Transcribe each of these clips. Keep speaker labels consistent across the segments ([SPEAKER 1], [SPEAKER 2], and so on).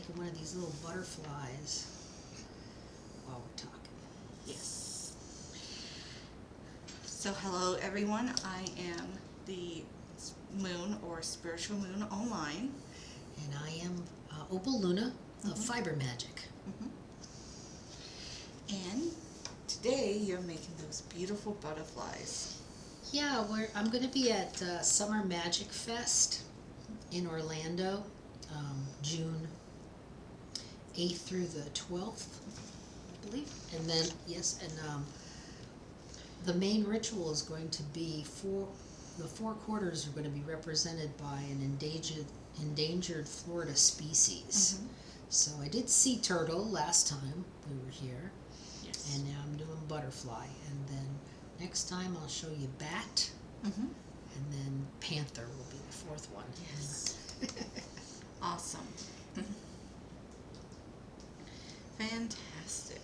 [SPEAKER 1] making one of these little butterflies while we're talking.
[SPEAKER 2] Yes. So hello everyone, I am the Moon or Spiritual Moon Online.
[SPEAKER 1] And I am Opal Luna of Fiber Magic.
[SPEAKER 2] And today you're making those beautiful butterflies.
[SPEAKER 1] Yeah, I'm going to be at Summer Magic Fest in Orlando, June 8th through the 12th, I believe. And then, the main ritual is going to be the four quarters are going to be represented by an endangered Florida species. So I did sea turtle last time we were here.
[SPEAKER 2] Yes.
[SPEAKER 1] And now I'm doing butterfly. And then next time I'll show you bat. And then panther will be the fourth one.
[SPEAKER 2] Yes. Awesome. Fantastic.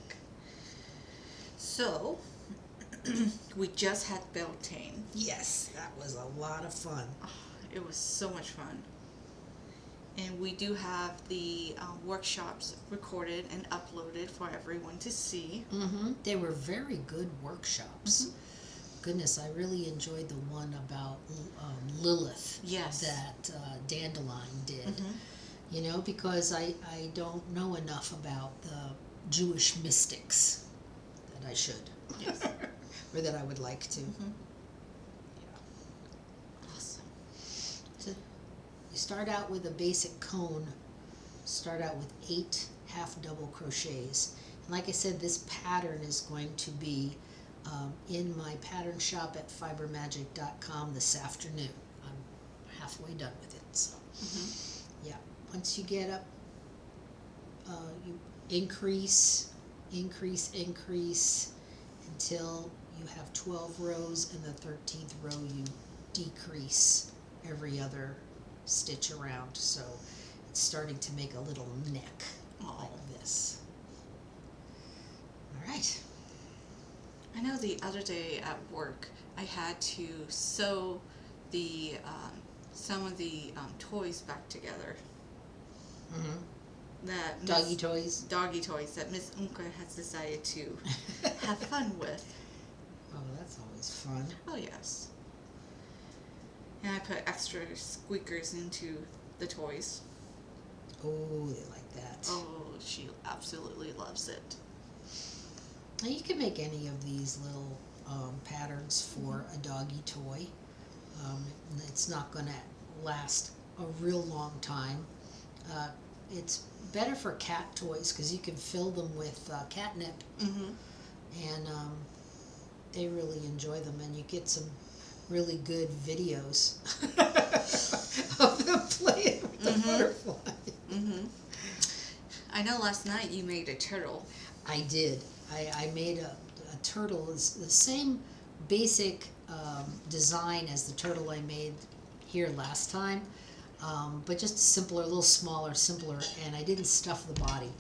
[SPEAKER 2] So, we just had Beltane.
[SPEAKER 1] Yes, that was a lot of fun.
[SPEAKER 2] It was so much fun. And we do have the workshops recorded and uploaded for everyone to see.
[SPEAKER 1] They were very good workshops. Goodness, I really enjoyed the one about Lilith.
[SPEAKER 2] Yes.
[SPEAKER 1] That Dandelion did. You know, because I don't know enough about the Jewish mystics that I should.
[SPEAKER 2] Yes.
[SPEAKER 1] Or that I would like to.
[SPEAKER 2] Awesome.
[SPEAKER 1] So you start out with a basic cone. Start out with 8 half double crochets. And like I said, this pattern is going to be in my pattern shop at fibermagic.com this afternoon. I'm halfway done with it. So yeah, once you get up, you increase until you have 12 rows, and the 13th row you decrease every other stitch around, so it's starting to make a little neck like this. All right.
[SPEAKER 2] I know the other day at work I had to sew the some of the toys back together. That
[SPEAKER 1] Doggy toys.
[SPEAKER 2] Doggy toys that Miss Unka has decided to have fun with.
[SPEAKER 1] Oh, that's always fun.
[SPEAKER 2] Oh yes. And I put extra squeakers into the toys.
[SPEAKER 1] Oh, they like that.
[SPEAKER 2] Oh, she absolutely loves it.
[SPEAKER 1] Now you can make any of these little patterns for a doggy toy. It's not going to last a real long time. It's better for cat toys because you can fill them with catnip, and they really enjoy them, and you get some really good videos of them playing with the butterfly.
[SPEAKER 2] I know last night you made a turtle.
[SPEAKER 1] I did. I made a turtle. It's the same basic design as the turtle I made here last time, but just simpler, a little smaller, simpler, and I didn't stuff the body.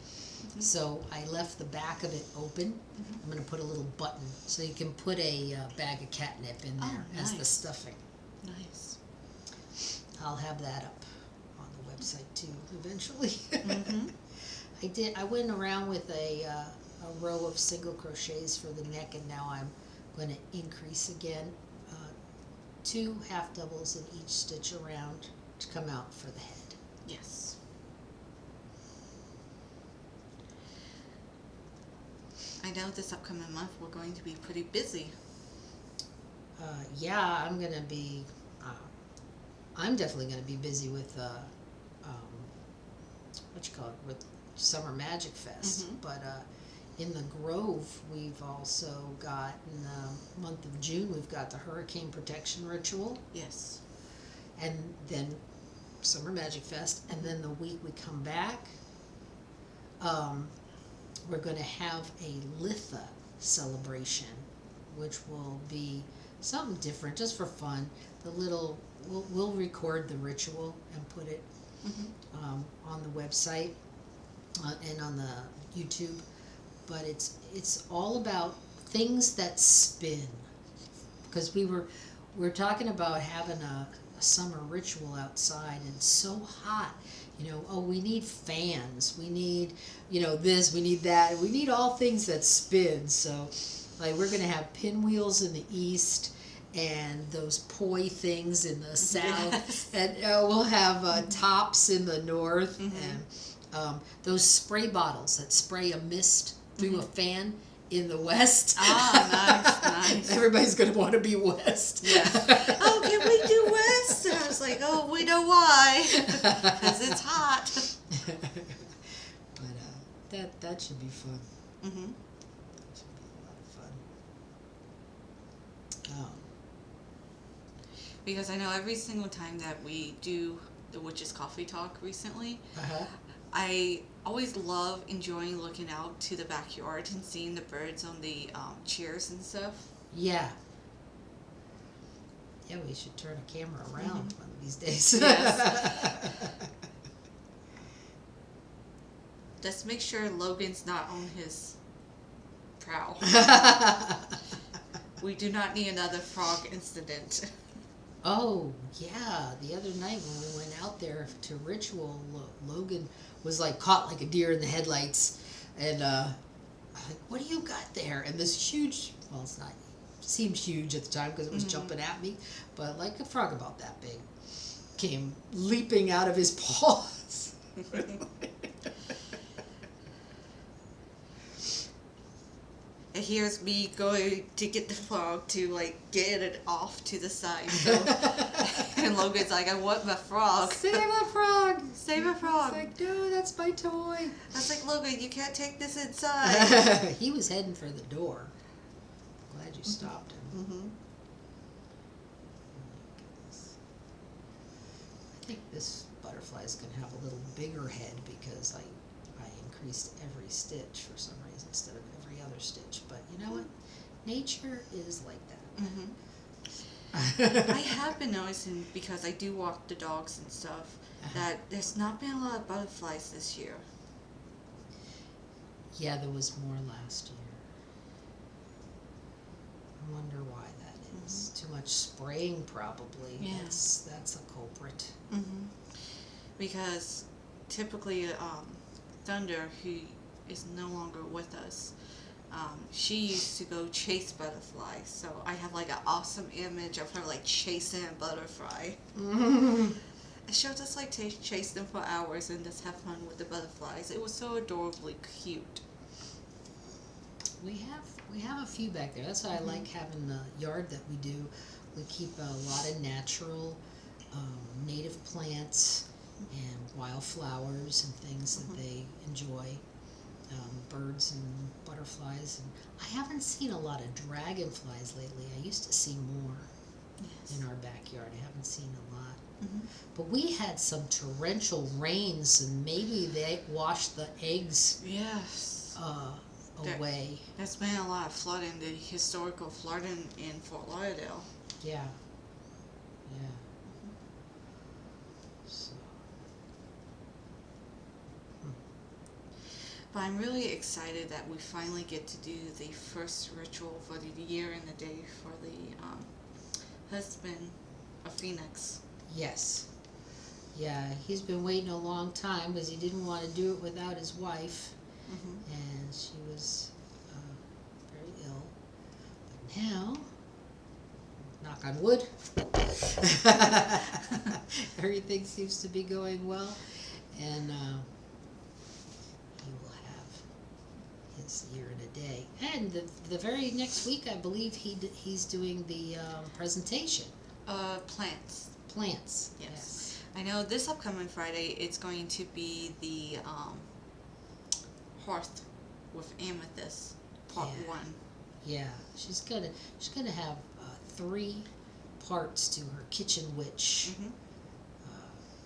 [SPEAKER 1] So I left the back of it open. I'm going to put a little button so you can put a bag of catnip in there as the stuffing.
[SPEAKER 2] Nice.
[SPEAKER 1] I'll have that up on the website too eventually. I went around with a row of single crochets for the neck, and now I'm going to increase again, 2 half doubles in each stitch around to come out for the head.
[SPEAKER 2] Yes. I know this upcoming month we're going to be pretty busy.
[SPEAKER 1] Yeah, I'm going to be, I'm definitely going to be busy with, with Summer Magic Fest. But in the Grove, we've also got, in the month of June, we've got the Hurricane Protection Ritual.
[SPEAKER 2] Yes.
[SPEAKER 1] And then Summer Magic Fest. And then the week we come back, we're going to have a Litha celebration, which will be something different, just for fun. We'll record the ritual and put it on the website and on the YouTube. But it's all about things that spin, because we're talking about having a summer ritual outside, and it's so hot. Oh, we need fans. We need, this. We need that. We need all things that spin. So, like, we're gonna have pinwheels in the east, and those poi things in the south,
[SPEAKER 2] Yes.
[SPEAKER 1] and we'll have tops in the north, and those spray bottles that spray a mist through a fan in the west.
[SPEAKER 2] Ah, nice.
[SPEAKER 1] Everybody's gonna want to be west.
[SPEAKER 2] Yeah. Oh, can we do west? And I was like, oh, we know why. Because it's hot.
[SPEAKER 1] But that should be fun.
[SPEAKER 2] Mm-hmm.
[SPEAKER 1] That should be a lot of fun.
[SPEAKER 2] Because I know every single time that we do the Witches Coffee Talk recently,
[SPEAKER 1] Uh-huh.
[SPEAKER 2] I always love enjoying looking out to the backyard and seeing the birds on the chairs and stuff.
[SPEAKER 1] Yeah. Yeah, we should turn a camera around one of these days.
[SPEAKER 2] Yes. Let's make sure Logan's not on his prowl. We do not need another frog incident.
[SPEAKER 1] Oh, yeah. The other night when we went out there to ritual, Logan was like caught like a deer in the headlights. And I'm like, what do you got there? And this huge, well, it's not, seemed huge at the time because it was jumping at me, but like a frog about that big came leaping out of his paws.
[SPEAKER 2] And here's me going to get the frog to like get it off to the side. So, and Logan's like, I want my frog.
[SPEAKER 1] Save a frog!
[SPEAKER 2] Save a frog.
[SPEAKER 1] It's like, no, that's my toy.
[SPEAKER 2] I was like, Logan, you can't take this inside.
[SPEAKER 1] He was heading for the door. Glad you stopped him.
[SPEAKER 2] Mm-hmm.
[SPEAKER 1] I think this butterfly is going to have a little bigger head because I increased every stitch for some reason instead of every other stitch. But you know what? Nature is like that.
[SPEAKER 2] I have been noticing, because I do walk the dogs and stuff, that there's not been a lot of butterflies this year.
[SPEAKER 1] Yeah, there was more last year. I wonder why that is. Too much spraying, probably.
[SPEAKER 2] Yeah.
[SPEAKER 1] That's a culprit.
[SPEAKER 2] Mm-hmm. Because typically, Thunder, who is no longer with us, she used to go chase butterflies. So I have like an awesome image of her like chasing a butterfly. And she'll just like chase them for hours and just have fun with the butterflies. It was so adorably cute.
[SPEAKER 1] We have a few back there. That's why I like having the yard that we do. We keep a lot of natural, native plants and wildflowers and things that they enjoy. Birds and butterflies. And I haven't seen a lot of dragonflies lately. I used to see more in our backyard. I haven't seen a lot. But we had some torrential rains, and maybe they washed the eggs
[SPEAKER 2] Yes.
[SPEAKER 1] away.
[SPEAKER 2] There's been a lot of flooding, the historical flooding in Fort Lauderdale.
[SPEAKER 1] Yeah. Yeah. So.
[SPEAKER 2] But I'm really excited that we finally get to do the first ritual for the year and the day for the husband of Phoenix.
[SPEAKER 1] Yes. Yeah, he's been waiting a long time because he didn't want to do it without his wife, and she was very ill. But now, knock on wood, everything seems to be going well, and he will have his year in a day. And the very next week, I believe he's doing the presentation.
[SPEAKER 2] Plants.
[SPEAKER 1] Plants.
[SPEAKER 2] Yes. I know this upcoming Friday it's going to be the Hearth with Amethyst, part 1.
[SPEAKER 1] Yeah, she's gonna have 3 parts to her Kitchen Witch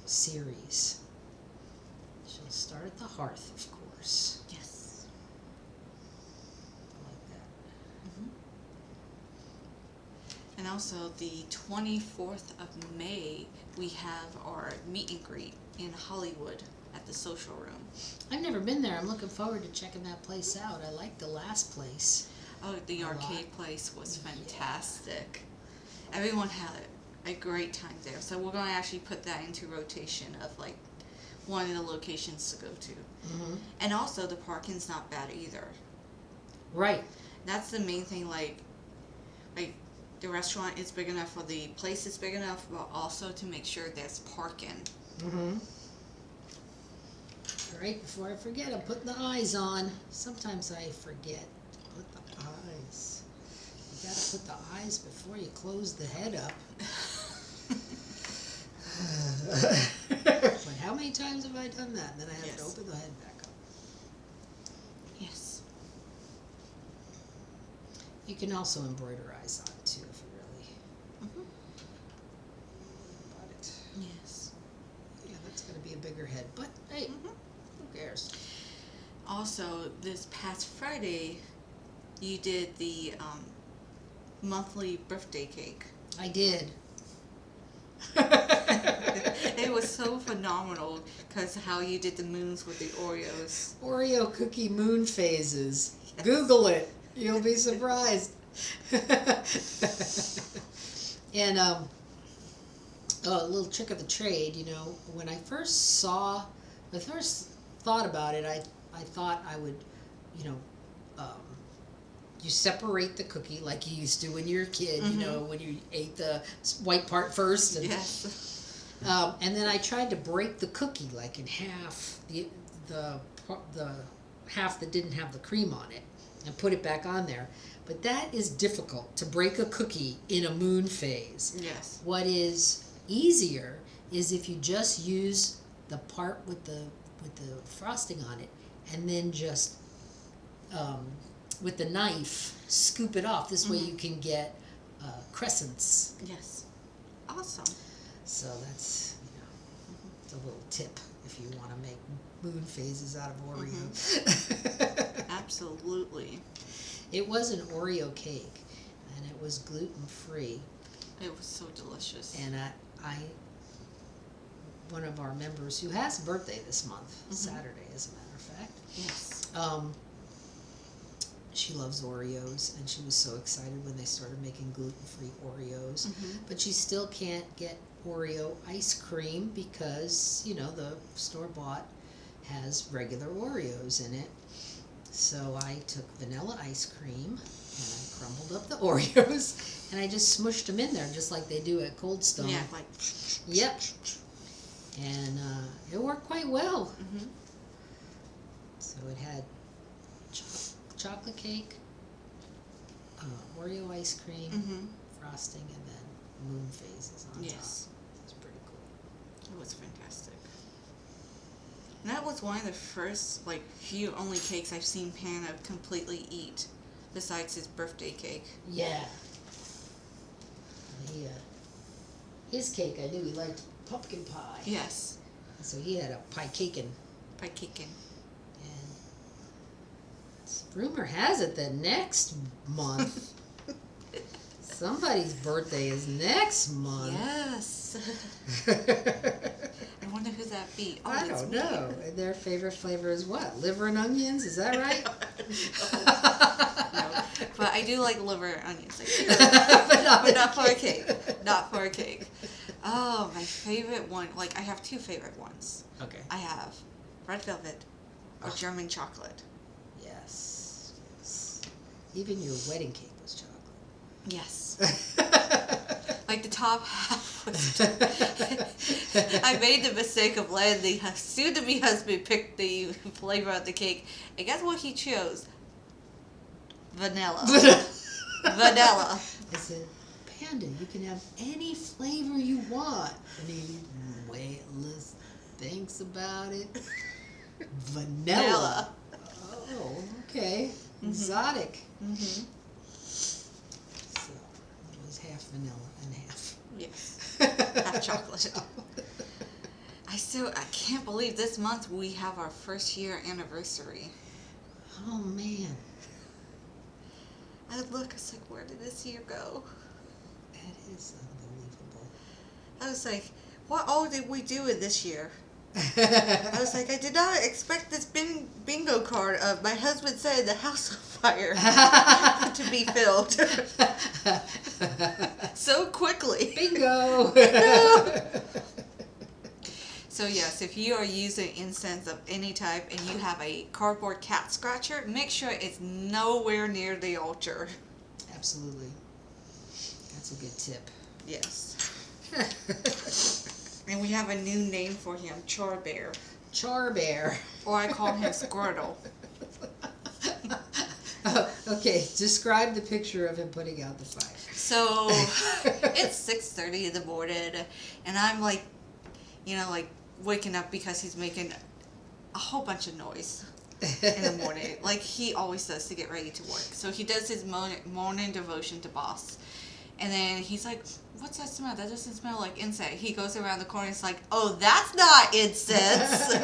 [SPEAKER 1] series. She'll start at the hearth, of course.
[SPEAKER 2] Yes.
[SPEAKER 1] I like that.
[SPEAKER 2] And also the 24th of May, we have our meet and greet in Hollywood at the Social Room.
[SPEAKER 1] I've never been there. I'm looking forward to checking that place out. I liked the last place.
[SPEAKER 2] Oh, the arcade place was fantastic. Everyone had a great time there. So we're going to actually put that into rotation of like one of the locations to go to.
[SPEAKER 1] Mm-hmm.
[SPEAKER 2] And also the parking's not bad either.
[SPEAKER 1] Right.
[SPEAKER 2] That's the main thing. Like the restaurant is big enough, or the place is big enough, but also to make sure there's parking.
[SPEAKER 1] Mm-hmm. All right, before I forget, I'm putting the eyes on. Sometimes I forget to put the eyes. You gotta put the eyes before you close the head up. But how many times have I done that? And then I have to
[SPEAKER 2] Yes.
[SPEAKER 1] open the head back up.
[SPEAKER 2] Yes.
[SPEAKER 1] You can also embroider eyes on too if you really
[SPEAKER 2] Mm-hmm.
[SPEAKER 1] want it.
[SPEAKER 2] Yes.
[SPEAKER 1] Yeah, that's gonna be a bigger head, but hey,
[SPEAKER 2] Mm-hmm.
[SPEAKER 1] who cares?
[SPEAKER 2] Also, this past Friday, you did the monthly birthday cake.
[SPEAKER 1] I did.
[SPEAKER 2] It was so phenomenal because how you did the moons with the Oreos.
[SPEAKER 1] Oreo cookie moon phases. Google it. You'll be surprised. And a little trick of the trade, you know, when I first thought about it, I thought I would, you know, you separate the cookie like you used to when you were a kid, you know, when you ate the white part first. And,
[SPEAKER 2] Yes.
[SPEAKER 1] and then I tried to break the cookie like in half, the half that didn't have the cream on it, and put it back on there. But that is difficult to break a cookie in a moon phase.
[SPEAKER 2] Yes.
[SPEAKER 1] What is easier is if you just use the part with the frosting on it, and then just with the knife scoop it off. This way you can get crescents.
[SPEAKER 2] Yes. Awesome.
[SPEAKER 1] So that's, you know, it's a little tip if you want to make moon phases out of Oreo.
[SPEAKER 2] Absolutely.
[SPEAKER 1] It was an Oreo cake, and it was gluten-free.
[SPEAKER 2] It was so delicious.
[SPEAKER 1] And I one of our members who has a birthday this month, Saturday as a matter of fact,
[SPEAKER 2] Yes.
[SPEAKER 1] she loves Oreos, and she was so excited when they started making gluten-free Oreos. But she still can't get Oreo ice cream because, you know, the store-bought has regular Oreos in it. So I took vanilla ice cream, and I crumbled up the Oreos, and I just smushed them in there just like they do at Cold Stone.
[SPEAKER 2] Yeah, like.
[SPEAKER 1] Yep. And it worked quite well. So it had chocolate cake, Oreo ice cream, frosting, and then moon phases on top.
[SPEAKER 2] Yes.
[SPEAKER 1] It's pretty cool.
[SPEAKER 2] It was fantastic. And that was one of the first, like, few only cakes I've seen Panda completely eat, besides his birthday cake.
[SPEAKER 1] Yeah. He, his cake, I knew he liked pumpkin pie.
[SPEAKER 2] Yes.
[SPEAKER 1] So he had a pie cakein'.
[SPEAKER 2] By kicking.
[SPEAKER 1] And rumor has it that next month, somebody's birthday is next month.
[SPEAKER 2] Yes. I wonder who that be. Oh,
[SPEAKER 1] I
[SPEAKER 2] it's
[SPEAKER 1] don't
[SPEAKER 2] me.
[SPEAKER 1] know. And their favorite flavor is what? Liver and onions? Is that right?
[SPEAKER 2] No. But I do like liver and onions. I do.
[SPEAKER 1] But
[SPEAKER 2] But not for a cake. Not for a cake. Oh, my favorite one. Like, I have two favorite ones.
[SPEAKER 1] Okay.
[SPEAKER 2] I have red velvet or German chocolate.
[SPEAKER 1] Yes. Yes. Even your wedding cake was chocolate.
[SPEAKER 2] Yes. Like the top half was. I made the mistake of letting the soon-to-be husband pick the flavor of the cake, and guess what he chose? Vanilla. Vanilla.
[SPEAKER 1] I said, Panda, you can have any flavor you want. And he thinks about it. Vanilla. Oh, okay. Exotic. So it was half vanilla and half.
[SPEAKER 2] Yes. Half chocolate. I can't believe this month we have our first year anniversary.
[SPEAKER 1] Oh man,
[SPEAKER 2] I look, it's like, where did this year go?
[SPEAKER 1] that is unbelievable.
[SPEAKER 2] I was like, what all did we do in this year? I was like, I did not expect this bingo card of my husband said the house on fire to be filled so quickly.
[SPEAKER 1] Bingo!
[SPEAKER 2] So yes, if you are using incense of any type and you have a cardboard cat scratcher, make sure it's nowhere near the altar.
[SPEAKER 1] Absolutely. That's a good tip.
[SPEAKER 2] Yes. And we have a new name for him, Char Bear.
[SPEAKER 1] Char Bear.
[SPEAKER 2] Or I call him Squirtle.
[SPEAKER 1] Okay, describe the picture of him putting out the fire.
[SPEAKER 2] So it's 6:30 in the morning, and I'm like, like waking up because he's making a whole bunch of noise in the morning, like he always does to get ready to work. So he does his morning devotion to Boss, and then he's like, "What's that smell? That doesn't smell like incense." He goes around the corner. It's like, "Oh, that's not incense."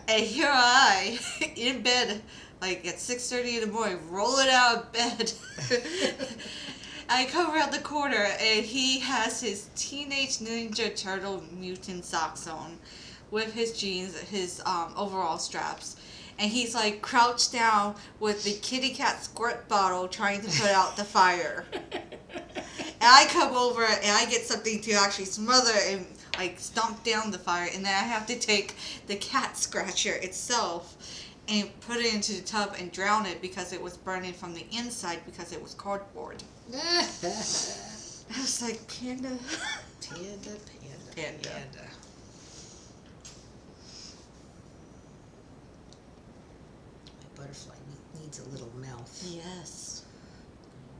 [SPEAKER 2] And here I in bed, like at 6:30 in the morning, rolling out of bed. I come around the corner and he has his Teenage Ninja Turtle mutant socks on with his jeans, his overall straps. And he's like crouched down with the kitty cat squirt bottle trying to put out the fire. And I come over and I get something to actually smother and like stomp down the fire. And then I have to take the cat scratcher itself and put it into the tub and drown it because it was burning from the inside because it was cardboard. I was like, Panda.
[SPEAKER 1] Panda. My butterfly needs a little mouth.
[SPEAKER 2] Yes.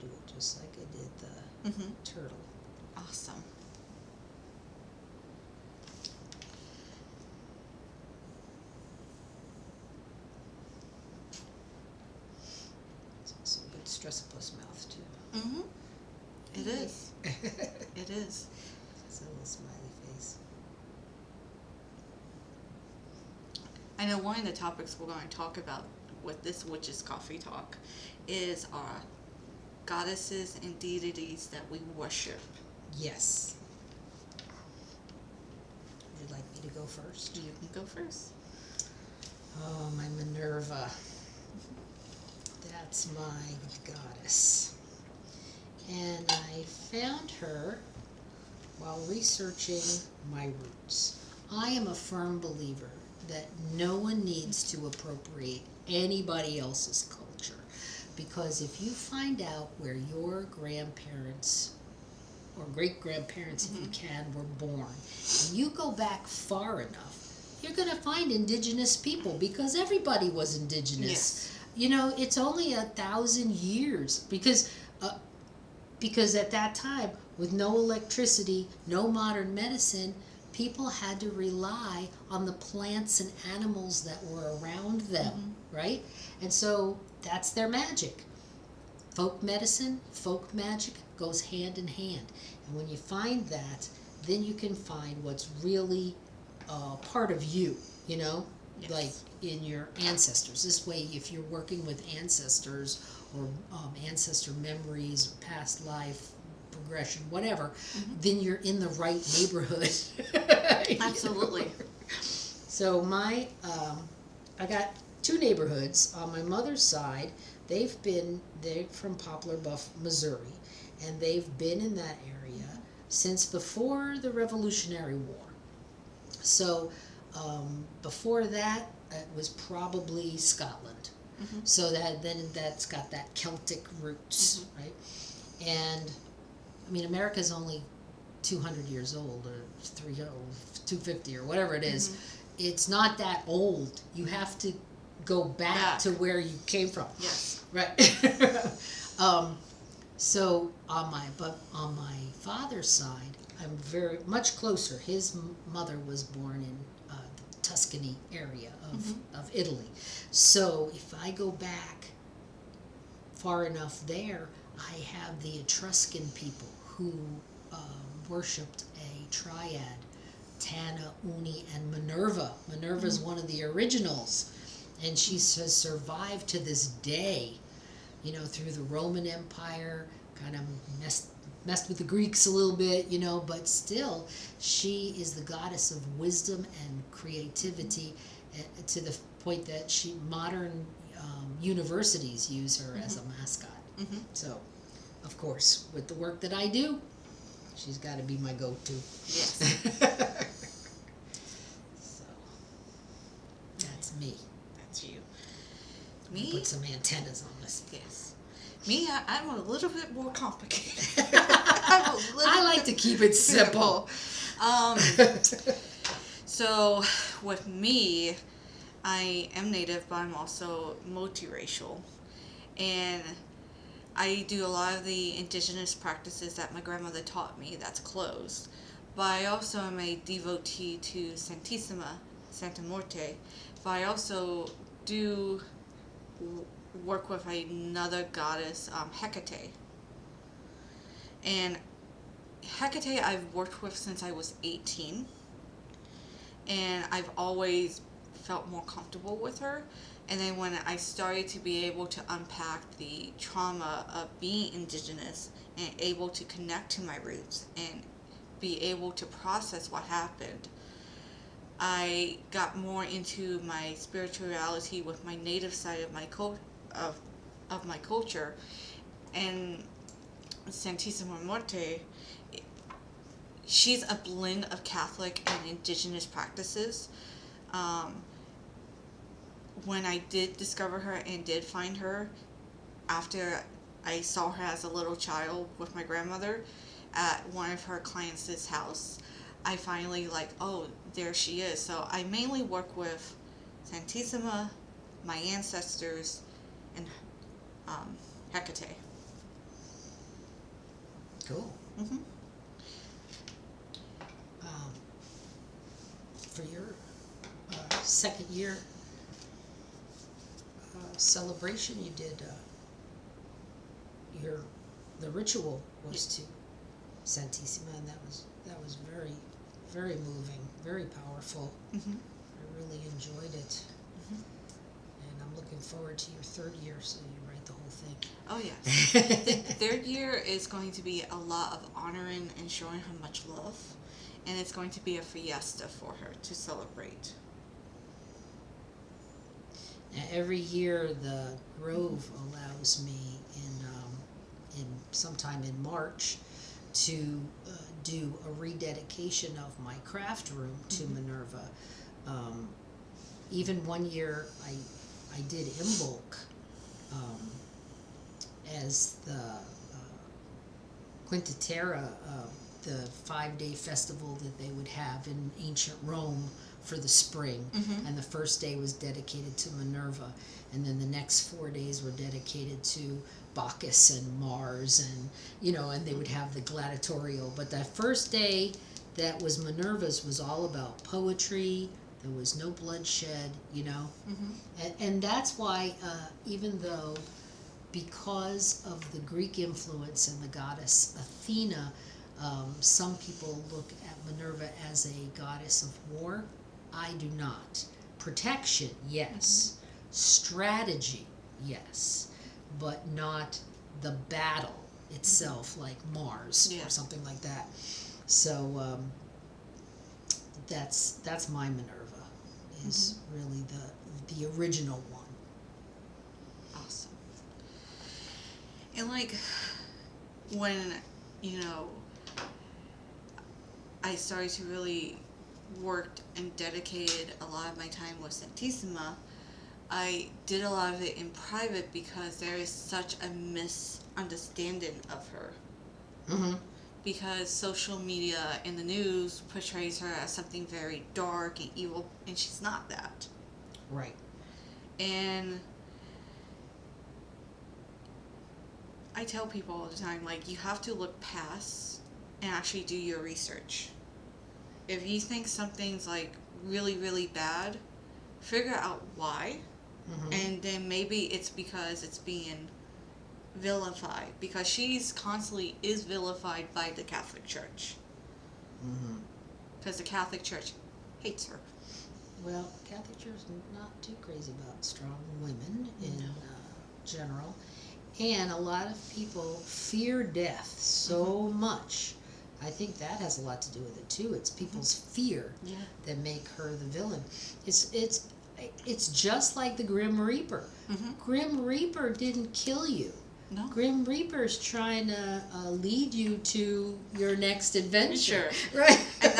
[SPEAKER 1] Do it just like I did the turtle.
[SPEAKER 2] Awesome.
[SPEAKER 1] It's also a good stressopus mouth too.
[SPEAKER 2] It is. It is.
[SPEAKER 1] It's a little smiley face.
[SPEAKER 2] I know one of the topics we're going to talk about with this Witch's Coffee Talk is our goddesses and deities that we worship.
[SPEAKER 1] Yes. Would you like me to go first?
[SPEAKER 2] You can go first.
[SPEAKER 1] Oh, my Minerva. That's my goddess. And I found her while researching my roots. I am a firm believer that no one needs to appropriate anybody else's culture, because if you find out where your grandparents or great-grandparents, if you can, were born, and you go back far enough, you're going to find indigenous people, because everybody was indigenous.
[SPEAKER 2] Yes.
[SPEAKER 1] You know, it's only 1,000 years, because at that time, with no electricity, no modern medicine, people had to rely on the plants and animals that were around them, right? And so that's their magic. Folk medicine, folk magic goes hand in hand. And when you find that, then you can find what's really part of you, you know?
[SPEAKER 2] Yes.
[SPEAKER 1] Like in your ancestors. This way, if you're working with ancestors or ancestor memories or past life progression, whatever, then you're in the right neighborhood.
[SPEAKER 2] Absolutely.
[SPEAKER 1] So I got 2 neighborhoods on my mother's side. They're from Poplar Bluff, Missouri, and they've been in that area since before the Revolutionary War. So before that, it was probably Scotland. So that's got that Celtic roots, right? And I mean, America's only 200 years old, or 250, or whatever it is. It's not that old. You have to go back to where you came from.
[SPEAKER 2] Yes.
[SPEAKER 1] Right. So on my father's side, I'm very much closer. His mother was born in the Tuscany area of Italy. So if I go back far enough there, I have the Etruscan people who worshipped a triad, Tana, Uni, and Minerva. Minerva is one of the originals, and she has survived to this day, you know, through the Roman Empire, kind of messed with the Greeks a little bit, you know, but still, she is the goddess of wisdom and creativity, to the point that modern universities use her as a mascot.
[SPEAKER 2] Mm-hmm.
[SPEAKER 1] So, of course, with the work that I do, she's got to be my go-to.
[SPEAKER 2] Yes.
[SPEAKER 1] So, that's me.
[SPEAKER 2] That's you.
[SPEAKER 1] Me?
[SPEAKER 2] Me?
[SPEAKER 1] Put some antennas on this.
[SPEAKER 2] Yes. Me, I'm a little bit more complicated. I
[SPEAKER 1] like to keep it simple.
[SPEAKER 2] So, with me, I am Native, but I'm also multiracial. And I do a lot of the indigenous practices that my grandmother taught me that's closed. But I also am a devotee to Santissima, Santa Muerte. But I also do work with another goddess, Hecate. And Hecate I've worked with since I was 18. And I've always felt more comfortable with her. And then when I started to be able to unpack the trauma of being indigenous and able to connect to my roots and be able to process what happened, I got more into my spirituality with my native side of my of my culture. And Santissima Muerte, she's a blend of Catholic and indigenous practices. When I did discover her and did find her, after I saw her as a little child with my grandmother at one of her clients' house, I finally oh, there she is. So I mainly work with Santissima, my ancestors, and Hecate.
[SPEAKER 1] Cool.
[SPEAKER 2] Mm-hmm.
[SPEAKER 1] For your second year celebration, you did the ritual was to Santissima, and that was very, very moving, very powerful.
[SPEAKER 2] Mm-hmm.
[SPEAKER 1] I really enjoyed it.
[SPEAKER 2] Mm-hmm.
[SPEAKER 1] And I'm looking forward to your third year, so you write the whole thing.
[SPEAKER 2] Oh yes. The third year is going to be a lot of honoring and showing her much love, and it's going to be a fiesta for her to celebrate.
[SPEAKER 1] Now, every year the Grove allows me in sometime in March to do a rededication of my craft room to Minerva. Even one year I did Imbolc as the Quinta Terra, the 5-day festival that they would have in ancient Rome for the spring.
[SPEAKER 2] Mm-hmm.
[SPEAKER 1] And the first day was dedicated to Minerva, and then the next 4 days were dedicated to Bacchus and Mars, and and they would have the gladiatorial. But that first day that was Minerva's was all about poetry. There was no bloodshed,
[SPEAKER 2] Mm-hmm.
[SPEAKER 1] and that's why even though, because of the Greek influence and the goddess Athena, some people look at Minerva as a goddess of war. I do not. Protection, yes. Strategy, yes. But not the battle itself, like Mars or something like that. So that's my Minerva, is really the original one.
[SPEAKER 2] Awesome. And when I started to really work and dedicated a lot of my time with Santissima, I did a lot of it in private because there is such a misunderstanding of her.
[SPEAKER 1] Mm-hmm.
[SPEAKER 2] Because social media and the news portrays her as something very dark and evil, and she's not that.
[SPEAKER 1] Right.
[SPEAKER 2] And I tell people all the time, you have to look past and actually do your research. If you think something's really, really bad, figure out why, and then maybe it's because it's being vilified, because she's constantly is vilified by the Catholic Church. Because the Catholic Church hates her.
[SPEAKER 1] Well, Catholic Church is not too crazy about strong women in general, And a lot of people fear death so much. I think that has a lot to do with it too. It's people's fear
[SPEAKER 2] Yeah.
[SPEAKER 1] that make her the villain. It's just like the Grim Reaper.
[SPEAKER 2] Mm-hmm.
[SPEAKER 1] Grim Reaper didn't kill you.
[SPEAKER 2] No.
[SPEAKER 1] Grim Reaper's trying to lead you to your next adventure,
[SPEAKER 2] Sure.
[SPEAKER 1] right?
[SPEAKER 2] And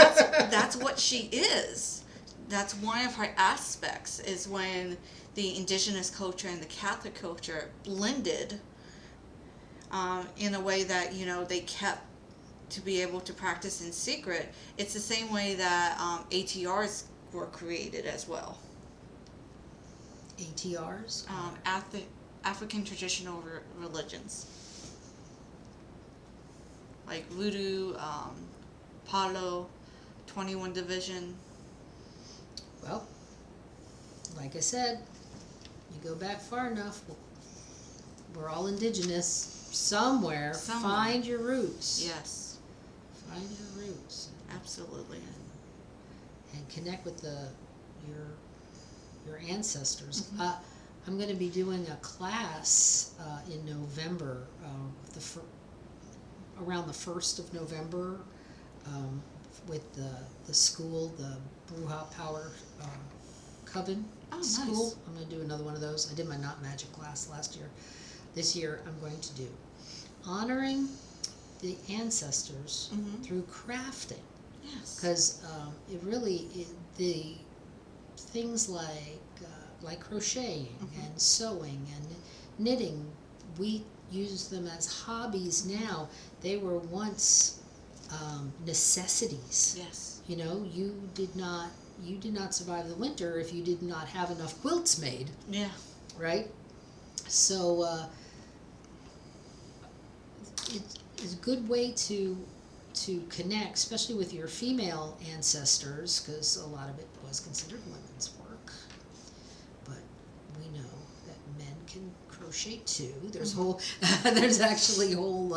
[SPEAKER 2] that's what she is. That's one of her aspects, is when the indigenous culture and the Catholic culture blended in a way that, you know, they kept to be able to practice in secret. It's the same way that ATRs were created as well.
[SPEAKER 1] ATRs.
[SPEAKER 2] African traditional religions, like Voodoo, Palo, 21 Division.
[SPEAKER 1] Well, like I said, you go back far enough, we're all indigenous. Somewhere. Find your roots.
[SPEAKER 2] Yes.
[SPEAKER 1] Find your roots.
[SPEAKER 2] Absolutely.
[SPEAKER 1] And connect with your ancestors.
[SPEAKER 2] Mm-hmm.
[SPEAKER 1] I'm going to be doing a class in November, around the 1st of November, with the school, the Bruja Power Coven School.
[SPEAKER 2] Nice.
[SPEAKER 1] I'm going to do another one of those. I did my Not Magic class last year. This year I'm going to do honoring the ancestors through crafting.
[SPEAKER 2] Yes.
[SPEAKER 1] Because the things like crocheting and sewing and knitting, we use them as hobbies now. They were once necessities.
[SPEAKER 2] Yes.
[SPEAKER 1] You know, you did not survive the winter if you did not have enough quilts made.
[SPEAKER 2] Yeah.
[SPEAKER 1] Right? So it's a good way to connect, especially with your female ancestors, because a lot of it was considered women's work. But we know that men can crochet too. There's there's actually whole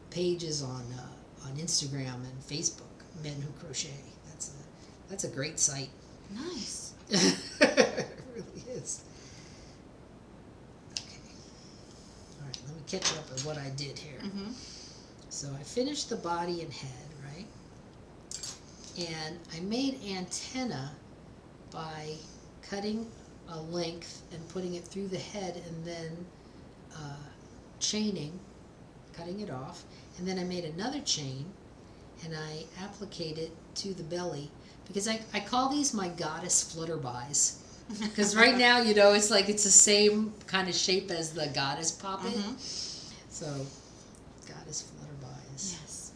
[SPEAKER 1] pages on Instagram and Facebook, Men Who Crochet. That's a great site.
[SPEAKER 2] Nice.
[SPEAKER 1] It really is. Okay. All right, let me catch up with what I did here. So I finished the body and head, right? And I made antenna by cutting a length and putting it through the head and then chaining, cutting it off. And then I made another chain and I appliqued it to the belly, because I call these my goddess flutterbys. Because right now, you know, it's like it's the same kind of shape as the goddess poppet. So, goddess flutterbys.
[SPEAKER 2] Yes.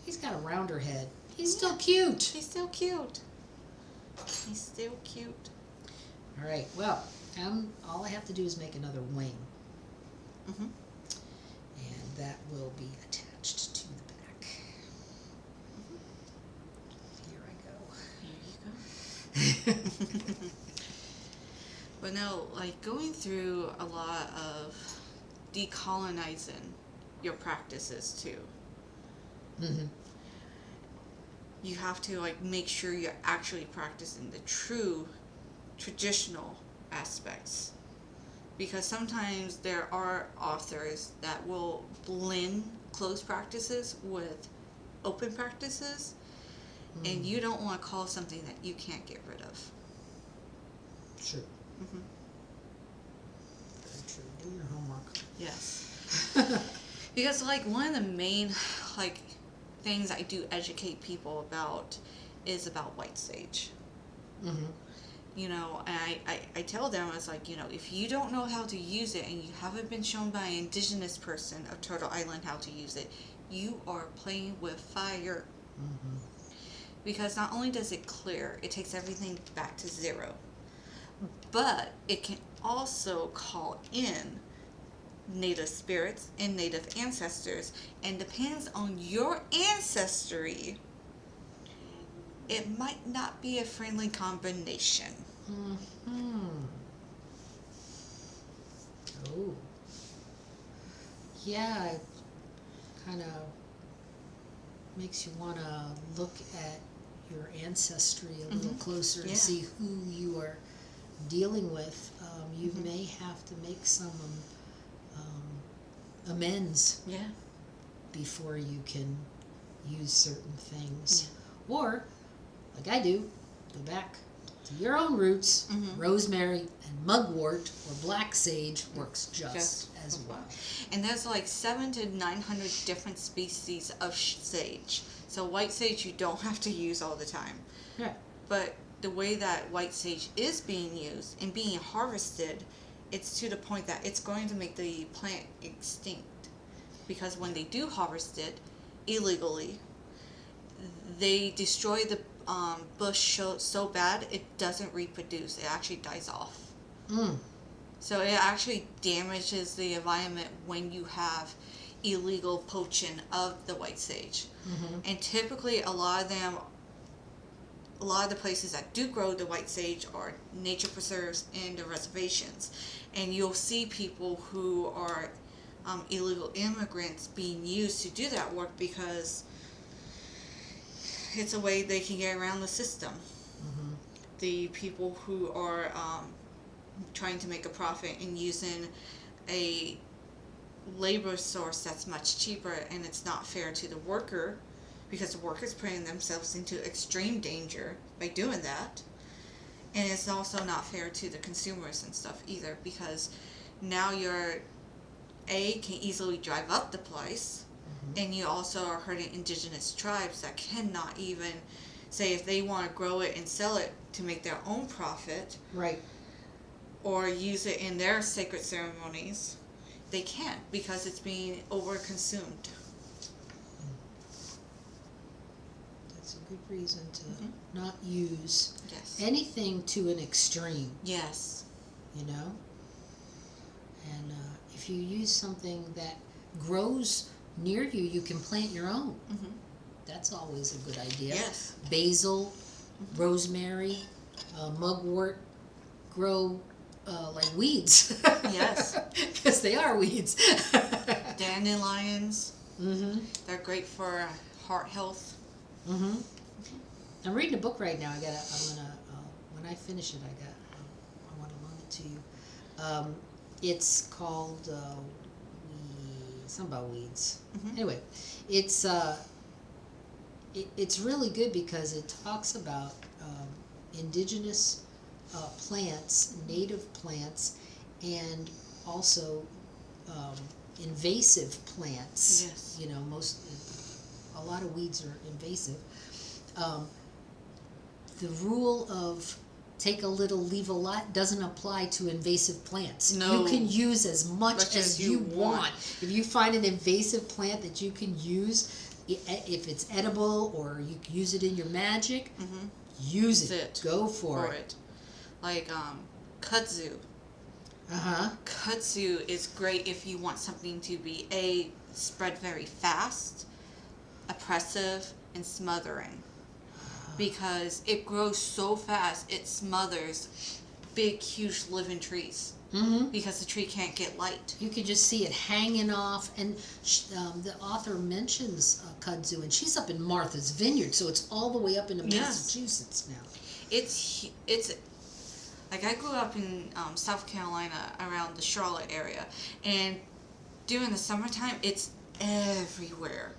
[SPEAKER 1] He's got a rounder head. He's still cute.
[SPEAKER 2] He's still cute. He's still cute.
[SPEAKER 1] All right. Well, all I have to do is make another wing, and that will be attached to the back. Here I go.
[SPEAKER 2] Here you go. But no, like going through a lot of decolonizing your practices too. You have to like make sure you're actually practicing the true traditional aspects, because sometimes there are authors that will blend closed practices with open practices, and you don't want to call something that you can't get rid of.
[SPEAKER 1] Sure. Very true. Do your homework.
[SPEAKER 2] Yes. Because like one of the main like things I do educate people about is about white sage. You know, and I tell them, it's like, you know, if you don't know how to use it and you haven't been shown by an indigenous person of Turtle Island how to use it, you are playing with fire. Because not only does it clear, it takes everything back to zero, but it can also call in native spirits and native ancestors, and depends on your ancestry, it might not be a friendly combination.
[SPEAKER 1] Oh. Yeah, it kind of makes you want to look at your ancestry a little closer and
[SPEAKER 2] Yeah.
[SPEAKER 1] see who you are dealing with, you
[SPEAKER 2] Mhm.
[SPEAKER 1] may have to make some amends
[SPEAKER 2] Yeah.
[SPEAKER 1] before you can use certain things. Or, like I do, go back to your own roots.
[SPEAKER 2] Mhm.
[SPEAKER 1] Rosemary and mugwort or black sage works just
[SPEAKER 2] Just
[SPEAKER 1] as
[SPEAKER 2] fine.
[SPEAKER 1] well.
[SPEAKER 2] And there's like 700 to 900 different species of sage. So white sage you don't have to use all the time.
[SPEAKER 1] Yeah.
[SPEAKER 2] But the way that white sage is being used and being harvested, it's to the point that it's going to make the plant extinct. Because when they do harvest it illegally, they destroy the bush so bad it doesn't reproduce. It actually dies off.
[SPEAKER 1] Mm.
[SPEAKER 2] So it actually damages the environment when you have illegal poaching of the white sage.
[SPEAKER 1] Mm-hmm.
[SPEAKER 2] And typically a lot of the places that do grow the white sage are nature preserves and the reservations. And you'll see people who are illegal immigrants being used to do that work because it's a way they can get around the system.
[SPEAKER 1] Mm-hmm.
[SPEAKER 2] The people who are trying to make a profit and using a labor source that's much cheaper, and it's not fair to the worker because the worker's putting themselves into extreme danger by doing that. And it's also not fair to the consumers and stuff either, because now you're can easily drive up the price, and you also are hurting indigenous tribes that cannot even say if they want to grow it and sell it to make their own profit,
[SPEAKER 1] Right.
[SPEAKER 2] or use it in their sacred ceremonies. They can't because it's being overconsumed.
[SPEAKER 1] That's a good reason to
[SPEAKER 2] Mhm.
[SPEAKER 1] not use
[SPEAKER 2] Yes.
[SPEAKER 1] anything to an extreme,
[SPEAKER 2] Yes.
[SPEAKER 1] you know? And if you use something that grows near you, you can plant your own.
[SPEAKER 2] Mhm.
[SPEAKER 1] That's always a good idea.
[SPEAKER 2] Yes.
[SPEAKER 1] Basil, rosemary, mugwort grow like weeds.
[SPEAKER 2] Yes.
[SPEAKER 1] Because they are weeds.
[SPEAKER 2] Dandelions.
[SPEAKER 1] Mm-hmm.
[SPEAKER 2] They're great for heart health.
[SPEAKER 1] Mm-hmm. I'm reading a book right now. I'm gonna when I finish it, I want to loan it to you. It's called something about weeds.
[SPEAKER 2] Mhm.
[SPEAKER 1] Anyway, it's really good because it talks about indigenous plants, native plants, and also invasive plants.
[SPEAKER 2] Yes.
[SPEAKER 1] You know, a lot of weeds are invasive. The rule of take a little, leave a lot doesn't apply to invasive plants.
[SPEAKER 2] No.
[SPEAKER 1] You can use as much
[SPEAKER 2] Much
[SPEAKER 1] as
[SPEAKER 2] as
[SPEAKER 1] you
[SPEAKER 2] you
[SPEAKER 1] want.
[SPEAKER 2] want.
[SPEAKER 1] If you find an invasive plant that you can use, if it's edible or you can use it in your magic,
[SPEAKER 2] Mhm.
[SPEAKER 1] use
[SPEAKER 2] Use
[SPEAKER 1] it.
[SPEAKER 2] it.
[SPEAKER 1] Go for it.
[SPEAKER 2] Like kudzu.
[SPEAKER 1] Uh-huh.
[SPEAKER 2] Kudzu is great if you want something to be spread very fast, oppressive, and smothering. Because it grows so fast, it smothers big, huge living trees.
[SPEAKER 1] Mm-hmm.
[SPEAKER 2] Because the tree can't get light.
[SPEAKER 1] You can just see it hanging off, and the author mentions kudzu, and she's up in Martha's Vineyard, so it's all the way up into
[SPEAKER 2] Yes.
[SPEAKER 1] Massachusetts now.
[SPEAKER 2] It's like I grew up in South Carolina around the Charlotte area, and during the summertime, it's everywhere.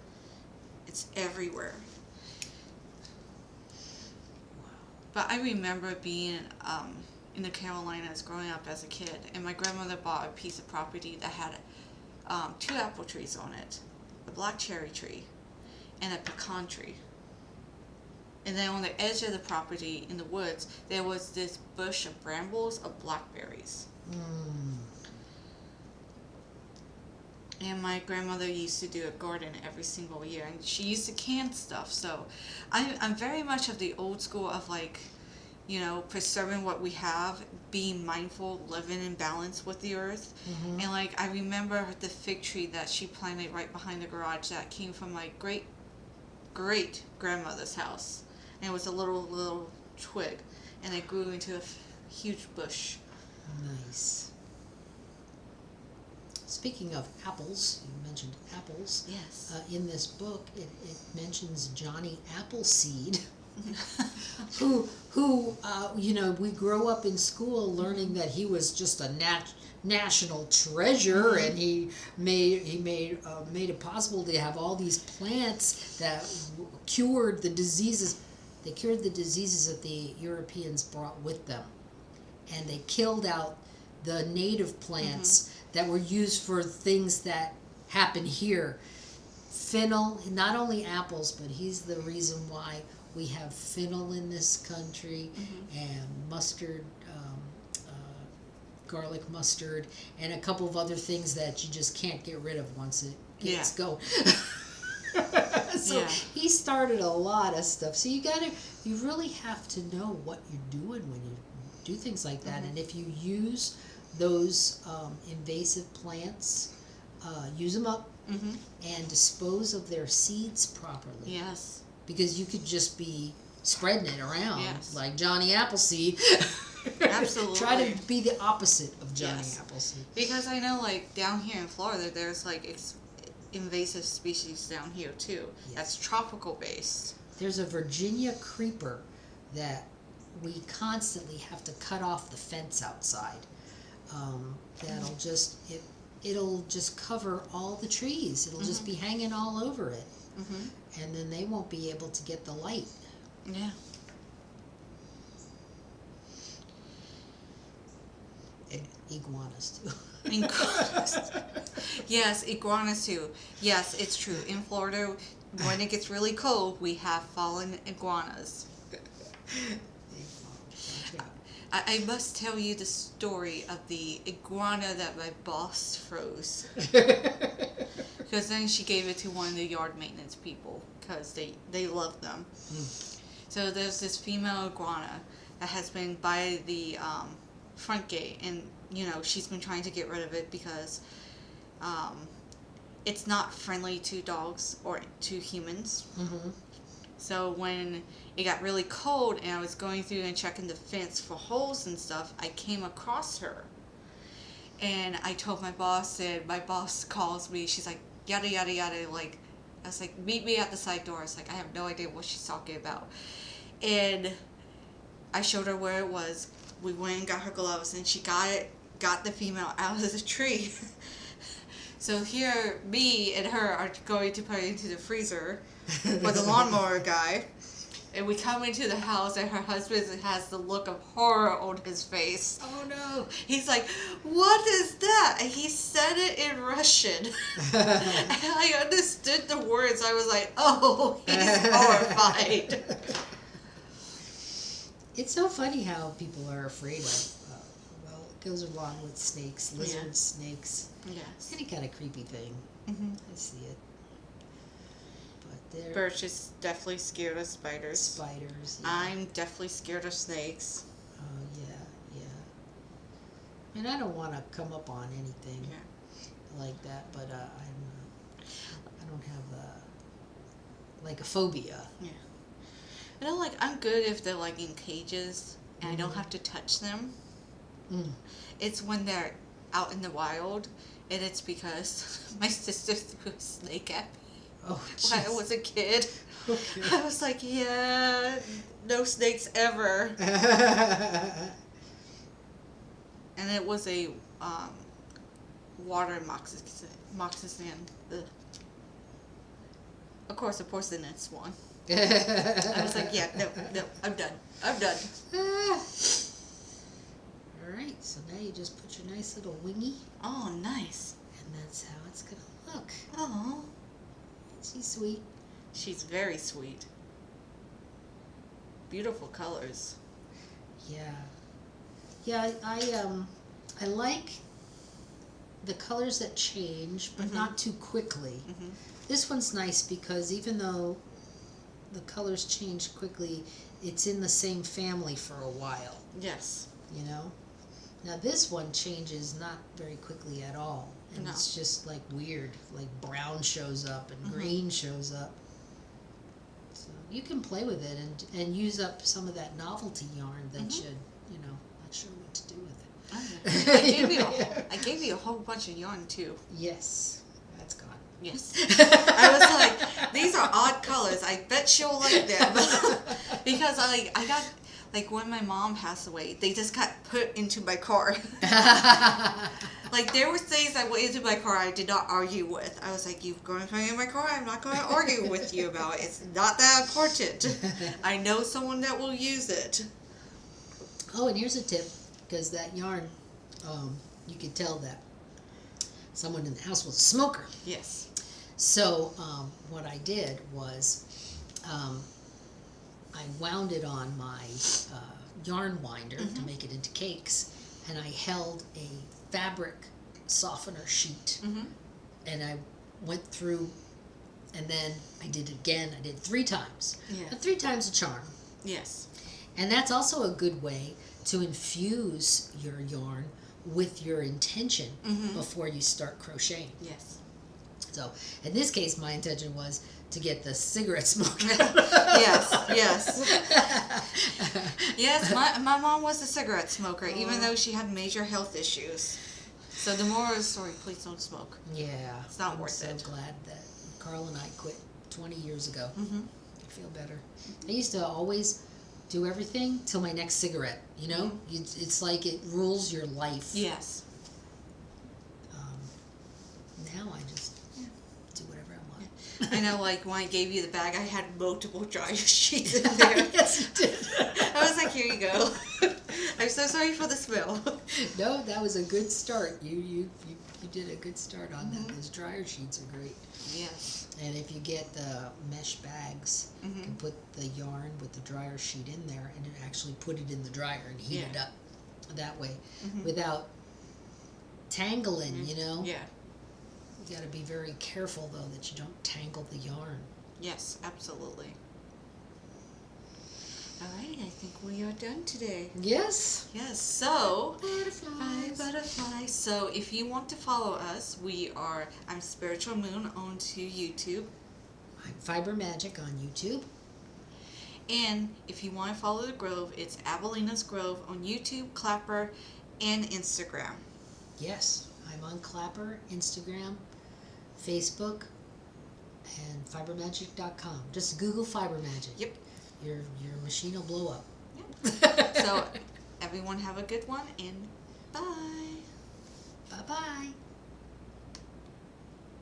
[SPEAKER 2] It's everywhere. But I remember being in the Carolinas growing up as a kid, and my grandmother bought a piece of property that had 2 apple trees on it, a black cherry tree and a pecan tree. And then on the edge of the property in the woods, there was this bush of brambles of blackberries.
[SPEAKER 1] Mm.
[SPEAKER 2] And my grandmother used to do a garden every single year, and she used to can stuff. So I'm very much of the old school of like, you know, preserving what we have, being mindful, living in balance with the earth.
[SPEAKER 1] Mm-hmm.
[SPEAKER 2] And like I remember the fig tree that she planted right behind the garage that came from my great grandmother's house. And it was a little twig, and it grew into a huge bush.
[SPEAKER 1] Nice. Speaking of apples, you mentioned apples.
[SPEAKER 2] Yes.
[SPEAKER 1] In this book, it mentions Johnny Appleseed. who we grow up in school learning that he was just a national treasure, and he made it possible to have all these plants that cured the diseases. They cured the diseases that the Europeans brought with them, and they killed out the native plants that were used for things that happen here. Fennel, not only apples, but he's the reason why we have fennel in this country, and mustard, garlic mustard, and a couple of other things that you just can't get rid of once it gets going. So he started a lot of stuff. So you really have to know what you're doing when you do things like that. And if you use those invasive plants, use them up and dispose of their seeds properly.
[SPEAKER 2] Yes.
[SPEAKER 1] Because you could just be spreading it around like Johnny Appleseed.
[SPEAKER 2] Absolutely.
[SPEAKER 1] Try to be the opposite of Johnny Appleseed.
[SPEAKER 2] Because I know, like, down here in Florida, there's, like, invasive species down here, too.
[SPEAKER 1] Yes.
[SPEAKER 2] That's tropical based.
[SPEAKER 1] There's a Virginia creeper that we constantly have to cut off the fence outside. That'll just, it'll just cover all the trees. It'll just be hanging all over it. And then they won't be able to get the light.
[SPEAKER 2] Yeah.
[SPEAKER 1] Iguanas too.
[SPEAKER 2] Yes, iguanas too. Yes, it's true. In Florida, when it gets really cold, we have fallen iguanas. I must tell you the story of the iguana that my boss froze. Because then she gave it to one of the yard maintenance people because they love them. So there's this female iguana that has been by the front gate, and she's been trying to get rid of it because it's not friendly to dogs or to humans. So when it got really cold and I was going through and checking the fence for holes and stuff, I came across her. And I told my boss, and my boss calls me. She's like, yada, yada, yada. Like, I was like, meet me at the side door. It's like, I have no idea what she's talking about. And I showed her where it was. We went and got her gloves, and she got the female out of the tree. So here, me and her are going to put it into the freezer with the lawnmower guy. And we come into the house, and her husband has the look of horror on his face.
[SPEAKER 1] Oh no!
[SPEAKER 2] He's like, "What is that?" And he said it in Russian. And I understood the words. I was like, "Oh, he's horrified."
[SPEAKER 1] It's so funny how people are afraid of. Well, it goes along with snakes, lizards, snakes.
[SPEAKER 2] Yes.
[SPEAKER 1] Any kind of creepy thing. I see it. But
[SPEAKER 2] Birch is definitely scared of spiders.
[SPEAKER 1] Spiders. Yeah.
[SPEAKER 2] I'm definitely scared of snakes.
[SPEAKER 1] Oh yeah. And I don't want to come up on anything like that, but I don't have like a phobia.
[SPEAKER 2] Yeah. I'm good if they're like in cages and I don't have to touch them. It's when they're out in the wild, and it's because my sister threw a snake at me.
[SPEAKER 1] Oh,
[SPEAKER 2] when I was a kid.
[SPEAKER 1] Okay.
[SPEAKER 2] I was like, yeah, no snakes ever. And it was a water moccasin. Ugh. Of course, a poisonous one. I was like, yeah, no, I'm done.
[SPEAKER 1] Alright, so now you just put your nice little wingy.
[SPEAKER 2] Oh, nice.
[SPEAKER 1] And that's how it's going to look.
[SPEAKER 2] Oh.
[SPEAKER 1] She's sweet.
[SPEAKER 2] She's very sweet. Beautiful colors.
[SPEAKER 1] Yeah, I like the colors that change, but not too quickly. This one's nice because even though the colors change quickly, it's in the same family for a while.
[SPEAKER 2] Yes.
[SPEAKER 1] Now this one changes not very quickly at all. And it's just like weird, like brown shows up and green shows up. So you can play with it and use up some of that novelty yarn that you not sure what to do with it.
[SPEAKER 2] Okay. I gave you a whole bunch of yarn too.
[SPEAKER 1] Yes, that's gone.
[SPEAKER 2] Yes. I was like, these are odd colors. I bet she'll like them. Because I got, like, when my mom passed away, they just got put into my car. Like, there were things that went into my car I did not argue with. I was like, you've gone in my car, I'm not going to argue with you about it. It's not that important. I know someone that will use it.
[SPEAKER 1] Oh, and here's a tip, because that yarn, you could tell that someone in the house was a smoker.
[SPEAKER 2] Yes.
[SPEAKER 1] So what I did was I wound it on my yarn winder to make it into cakes, and I held a fabric softener sheet, and I went through, and then I did it again. I did it 3 times.
[SPEAKER 2] Yeah.
[SPEAKER 1] And 3 times a charm.
[SPEAKER 2] Yes.
[SPEAKER 1] And that's also a good way to infuse your yarn with your intention before you start crocheting.
[SPEAKER 2] Yes.
[SPEAKER 1] So in this case, my intention was to get the cigarette smoke out.
[SPEAKER 2] Yes. Yes, my mom was a cigarette smoker, even though she had major health issues. So the moral of the story, please don't smoke.
[SPEAKER 1] Yeah.
[SPEAKER 2] It's not
[SPEAKER 1] I'm
[SPEAKER 2] worth
[SPEAKER 1] so
[SPEAKER 2] it.
[SPEAKER 1] glad that Carl and I quit 20 years ago.
[SPEAKER 2] Mm-hmm.
[SPEAKER 1] I feel better. I used to always do everything till my next cigarette, you know? It's like it rules your life.
[SPEAKER 2] Yes.
[SPEAKER 1] Now I just do whatever I want.
[SPEAKER 2] I know, like, when I gave you the bag, I had multiple dryer sheets in there.
[SPEAKER 1] Yes, you did.
[SPEAKER 2] I was like, here you go. I'm so sorry for the smell.
[SPEAKER 1] No, that was a good start. You did a good start on that. Those dryer sheets are great.
[SPEAKER 2] Yes.
[SPEAKER 1] And if you get the mesh bags, you can put the yarn with the dryer sheet in there and then actually put it in the dryer and heat it up that way without tangling, you know?
[SPEAKER 2] Yeah.
[SPEAKER 1] You got to be very careful, though, that you don't tangle the yarn.
[SPEAKER 2] Yes, absolutely. Alright, I think we are done today.
[SPEAKER 1] Yes.
[SPEAKER 2] Yes, so
[SPEAKER 1] Butterflies.
[SPEAKER 2] Butterfly. So if you want to follow us, I'm Spiritual Moon on to YouTube.
[SPEAKER 1] I'm Fiber Magic on YouTube.
[SPEAKER 2] And if you want to follow the Grove, it's Avelina's Grove on YouTube, Clapper, and Instagram.
[SPEAKER 1] Yes, I'm on Clapper, Instagram, Facebook, and fibermagic.com. Just Google Fiber Magic.
[SPEAKER 2] Yep.
[SPEAKER 1] Your machine will blow up.
[SPEAKER 2] Yep. So everyone have a good one, and bye.
[SPEAKER 1] Bye-bye.